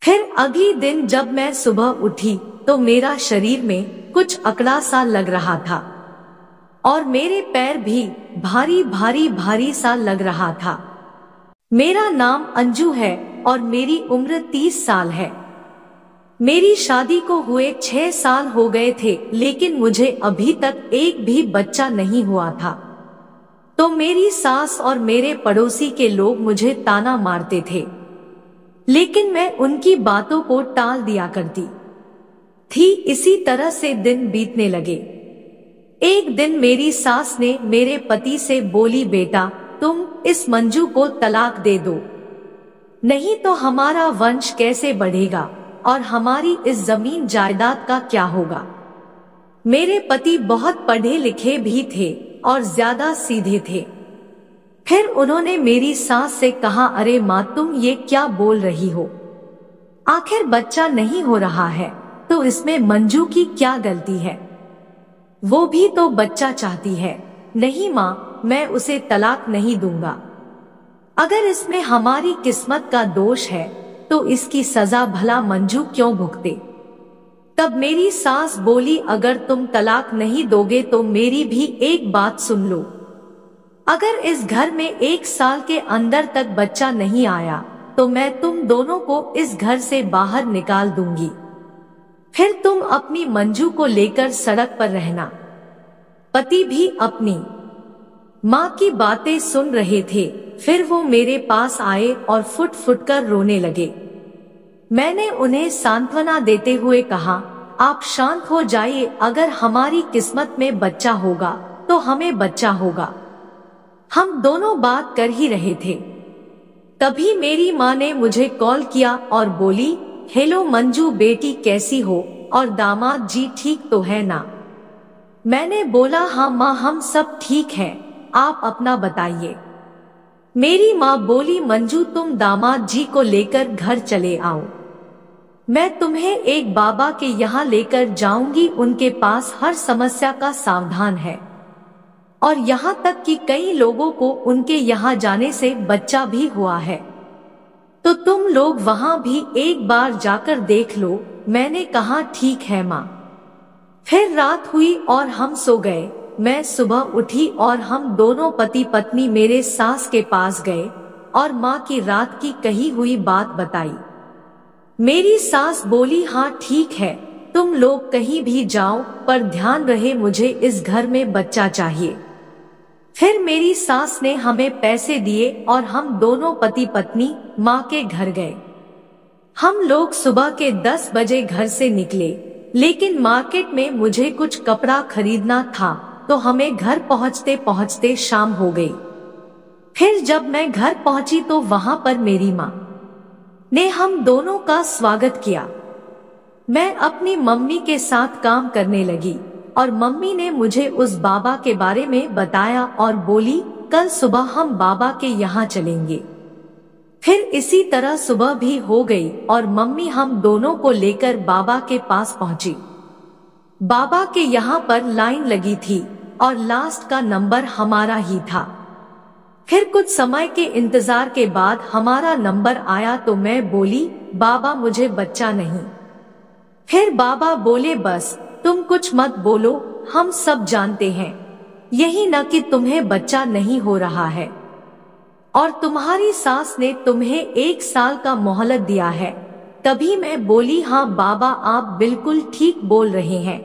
फिर अगली दिन जब मैं सुबह उठी तो मेरा शरीर में कुछ अकड़ा सा लग रहा था और मेरे पैर भी भारी भारी भारी सा लग रहा था। मेरा नाम अंजू है और मेरी उम्र 30 साल है। मेरी शादी को हुए 6 साल हो गए थे, लेकिन मुझे अभी तक एक भी बच्चा नहीं हुआ था। तो मेरी सास और मेरे पड़ोसी के लोग मुझे ताना मारते थे, लेकिन मैं उनकी बातों को टाल दिया करती थी। इसी तरह से दिन बीतने लगे। एक दिन मेरी सास ने मेरे पति से बोली, बेटा तुम इस मंजू को तलाक दे दो, नहीं तो हमारा वंश कैसे बढ़ेगा और हमारी इस जमीन जायदाद का क्या होगा। मेरे पति बहुत पढ़े लिखे भी थे और ज्यादा सीधे थे। फिर उन्होंने मेरी सास से कहा, अरे माँ तुम ये क्या बोल रही हो, आखिर बच्चा नहीं हो रहा है तो इसमें मंजू की क्या गलती है, वो भी तो बच्चा चाहती है। नहीं माँ, मैं उसे तलाक नहीं दूंगा। अगर इसमें हमारी किस्मत का दोष है तो इसकी सजा भला मंजू क्यों भुगते। तब मेरी सास बोली, अगर तुम तलाक नहीं दोगे तो मेरी भी एक बात सुन लो, अगर इस घर में 1 साल के अंदर तक बच्चा नहीं आया तो मैं तुम दोनों को इस घर से बाहर निकाल दूंगी। फिर तुम अपनी मंजू को लेकर सड़क पर रहना। पति भी अपनी माँ की बातें सुन रहे थे। फिर वो मेरे पास आए और फुट फुट कर रोने लगे। मैंने उन्हें सांत्वना देते हुए कहा, आप शांत हो जाइए, अगर हमारी किस्मत में बच्चा होगा तो हमें बच्चा होगा। हम दोनों बात कर ही रहे थे, तभी मेरी माँ ने मुझे कॉल किया और बोली, हेलो मंजू बेटी कैसी हो और दामाद जी ठीक तो है ना। मैंने बोला, हाँ माँ हम सब ठीक हैं, आप अपना बताइए। मेरी माँ बोली, मंजू तुम दामाद जी को लेकर घर चले आओ, मैं तुम्हें एक बाबा के यहाँ लेकर जाऊंगी, उनके पास हर समस्या का समाधान है और यहाँ तक कि कई लोगों को उनके यहाँ जाने से बच्चा भी हुआ है, तो तुम लोग वहाँ भी एक बार जाकर देख लो। मैंने कहा ठीक है माँ। फिर रात हुई और हम सो गए। मैं सुबह उठी और हम दोनों पति पत्नी मेरे सास के पास गए और माँ की रात की कही हुई बात बताई। मेरी सास बोली, हाँ ठीक है, तुम लोग कहीं भी जाओ पर ध्यान रहे मुझे इस घर में बच्चा चाहिए। फिर मेरी सास ने हमें पैसे दिए और हम दोनों पति पत्नी माँ के घर गए। हम लोग सुबह के 10 बजे घर से निकले, लेकिन मार्केट में मुझे कुछ कपड़ा खरीदना था तो हमें घर पहुँचते पहुँचते शाम हो गई। फिर जब मैं घर पहुंची तो वहां पर मेरी माँ ने हम दोनों का स्वागत किया। मैं अपनी मम्मी के साथ काम करने लगी और मम्मी ने मुझे उस बाबा के बारे में बताया और बोली, कल सुबह हम बाबा के यहाँ चलेंगे। फिर इसी तरह सुबह भी हो गई और मम्मी हम दोनों को लेकर बाबा के पास पहुंची। बाबा के यहाँ पर लाइन लगी थी और लास्ट का नंबर हमारा ही था। फिर कुछ समय के इंतजार के बाद हमारा नंबर आया तो मैं बोली, बाबा मुझे बच्चा नहीं। फिर बाबा बोले, बस तुम कुछ मत बोलो, हम सब जानते हैं यही न कि तुम्हें बच्चा नहीं हो रहा है और तुम्हारी सास ने तुम्हें 1 साल का मोहलत दिया है। तभी मैं बोली, हाँ बाबा आप बिल्कुल ठीक बोल रहे हैं।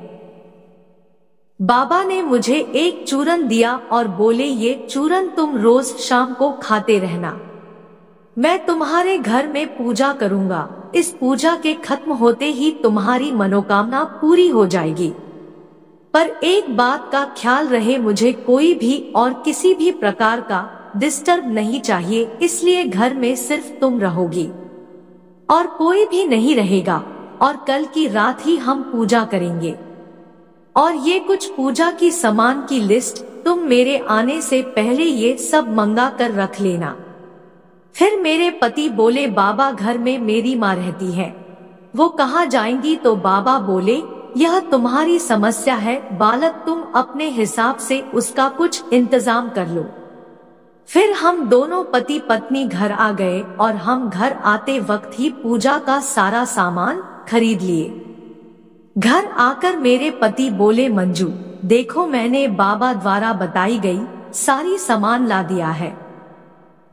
बाबा ने मुझे एक चूरन दिया और बोले, ये चूरन तुम रोज शाम को खाते रहना, मैं तुम्हारे घर में पूजा करूंगा, इस पूजा के खत्म होते ही तुम्हारी मनोकामना पूरी हो जाएगी। पर एक बात का ख्याल रहे, मुझे कोई भी और किसी भी प्रकार का डिस्टर्ब नहीं चाहिए, इसलिए घर में सिर्फ तुम रहोगी और कोई भी नहीं रहेगा और कल की रात ही हम पूजा करेंगे। और ये कुछ पूजा की सामान की लिस्ट तुम मेरे आने से पहले ये सब मंगा कर रख लेना। फिर मेरे पति बोले, बाबा घर में मेरी माँ रहती है, वो कहाँ जाएंगी? तो बाबा बोले, यह तुम्हारी समस्या है बालक, तुम अपने हिसाब से उसका कुछ इंतजाम कर लो। फिर हम दोनों पति पत्नी घर आ गए और हम घर आते वक्त ही पूजा का सारा सामान खरीद लिए। घर आकर मेरे पति बोले, मंजू देखो मैंने बाबा द्वारा बताई गई सारी सामान ला दिया है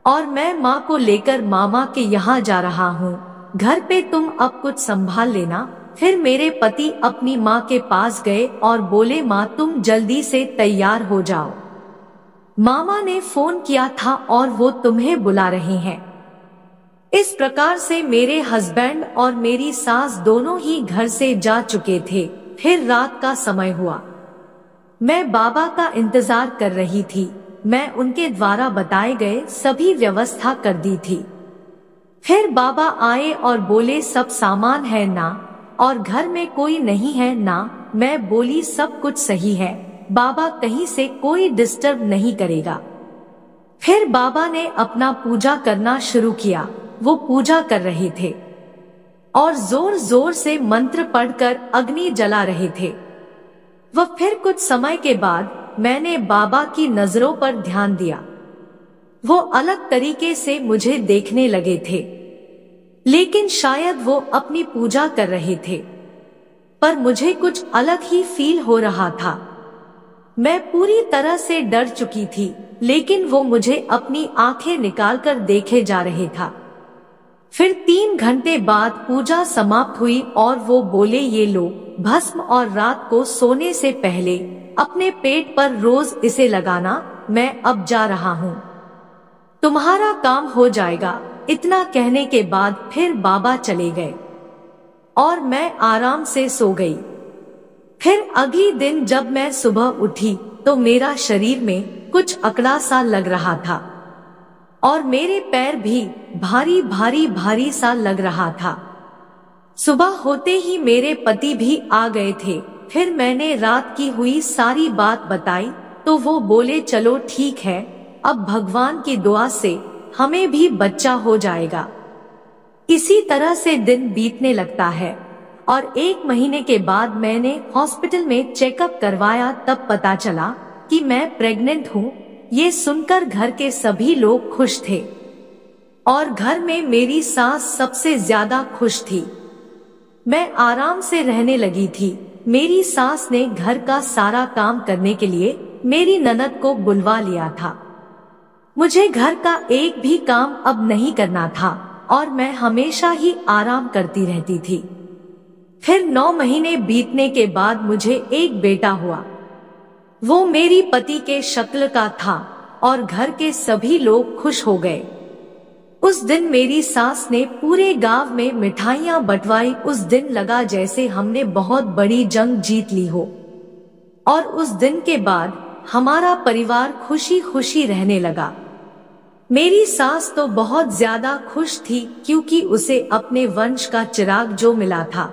और मैं माँ को लेकर मामा के यहाँ जा रहा हूँ। घर पे तुम अब कुछ संभाल लेना। फिर मेरे पति अपनी माँ के पास गए और बोले, माँ तुम जल्दी से तैयार हो जाओ, मामा ने फोन किया था और वो तुम्हें बुला रहे हैं। इस प्रकार से मेरे हस्बैंड और मेरी सास दोनों ही घर से जा चुके थे। फिर रात का समय हुआ, मैं बाबा का इंतजार कर रही थी। मैं उनके द्वारा बताए गए सभी व्यवस्था कर दी थी। फिर बाबा आए और बोले, सब सामान है ना और घर में कोई नहीं है ना? मैं बोली, सब कुछ सही है बाबा, कहीं से कोई डिस्टर्ब नहीं करेगा। फिर बाबा ने अपना पूजा करना शुरू किया। वो पूजा कर रहे थे और जोर जोर से मंत्र पढ़कर अग्नि जला रहे थे। वह फिर कुछ समय के बाद मैंने बाबा की नजरों पर ध्यान दिया। वो अलग तरीके से मुझे देखने लगे थे, लेकिन शायद वो अपनी पूजा कर रहे थे, पर मुझे कुछ अलग ही फील हो रहा था। मैं पूरी तरह से डर चुकी थी, लेकिन वो मुझे अपनी आंखें निकालकर देखे जा रहे था। फिर 3 घंटे बाद पूजा समाप्त हुई और वो बोले, ये लो भस्म और रात को सोने से पहले अपने पेट पर रोज इसे लगाना, मैं अब जा रहा हूँ, तुम्हारा काम हो जाएगा। इतना कहने के बाद फिर बाबा चले गए और मैं आराम से सो गई। फिर अगले दिन जब मैं सुबह उठी तो मेरा शरीर में कुछ अकड़ा सा लग रहा था और मेरे पैर भी भारी भारी भारी सा लग रहा था। सुबह होते ही मेरे पति भी आ गए थे। फिर मैंने रात की हुई सारी बात बताई तो वो बोले, चलो ठीक है, अब भगवान की दुआ से हमें भी बच्चा हो जाएगा। इसी तरह से दिन बीतने लगता है और 1 महीने के बाद मैंने हॉस्पिटल में चेकअप करवाया, तब पता चला कि मैं प्रेग्नेंट हूँ। ये सुनकर घर के सभी लोग खुश थे और घर में मेरी सास सबसे ज्यादा खुश थी। मैं आराम से रहने लगी थी। मेरी सास ने घर का सारा काम करने के लिए मेरी ननद को बुलवा लिया था। मुझे घर का एक भी काम अब नहीं करना था और मैं हमेशा ही आराम करती रहती थी। फिर 9 महीने बीतने के बाद मुझे एक बेटा हुआ। वो मेरी पति के शक्ल का था और घर के सभी लोग खुश हो गए। उस दिन मेरी सास ने पूरे गांव में मिठाइयां बंटवाई। उस दिन लगा जैसे हमने बहुत बड़ी जंग जीत ली हो और उस दिन के बाद हमारा परिवार खुशी खुशी रहने लगा। मेरी सास तो बहुत ज्यादा खुश थी क्योंकि उसे अपने वंश का चिराग जो मिला था।